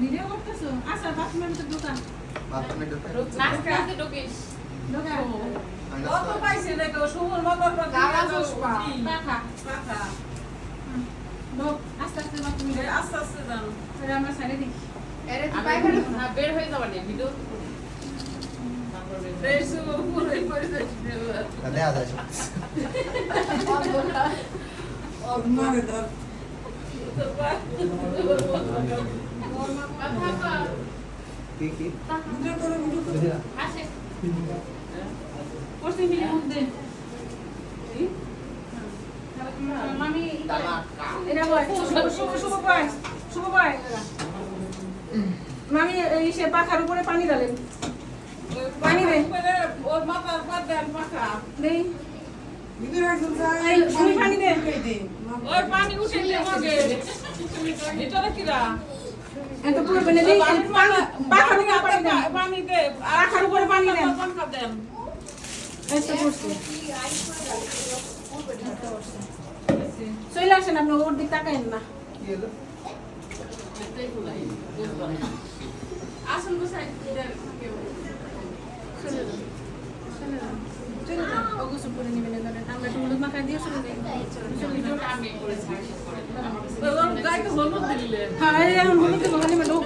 Video করতেছো? আচ্ছা, বাথরুমের ভিতর ঢোকান। বাথরুমে ঢুকে নাচতে নাচতে ঢুকিস। ঢোকান। কত পাইছে দেখো সুমন বাবার গালা চশমা। পাখা। পাখা ঢোক, আস্তে আস্তে বাথরুমে ঢোক। আস্তে আস্তে জানো তাহলে আমরা সাইডে দেখি। এরে তুই পায়খানা না বের হয়ে যাবা না ভিডিও। দেশু পুরোই পড়ে যাচ্ছে দেয়া যায় সব। মারে ধর কি কি আসে। পশ্চিম দিকে মুখ দে। মামি এটা বয়, শুভ বয়, শুভ বয়। মামি এই সে পাখার উপরে পানি ঢালেন। পানি দে। ওর মাথার পর দেন পাখা দেই। ভিতরে একজন যায় এই তুমি পানি দে। ওই পানি উঠে দিয়ে মগে ভিতরে কিরা এত পুরো বেনে দেই। পাখার উপরে পানি দেন। পানি দে পাখার উপরে পানি দেন। পাখা দেন এসে পড়ছে। চলে আসেন, আপনি ওর দিক তাকায়েন না। কি হলো এটাই খুলাই আসল বসাই চলে যান। চলে যান। ও গোসল করে নেবেন এখানে। আমরা একটু হলুদ মাখায় দিয়ে চলে যাই। চলে যান। আমি করেছি। গাইতে হলুদ দিলে হ্যাঁ, এই এখন হলুদ দেবো, খালি ঢোক।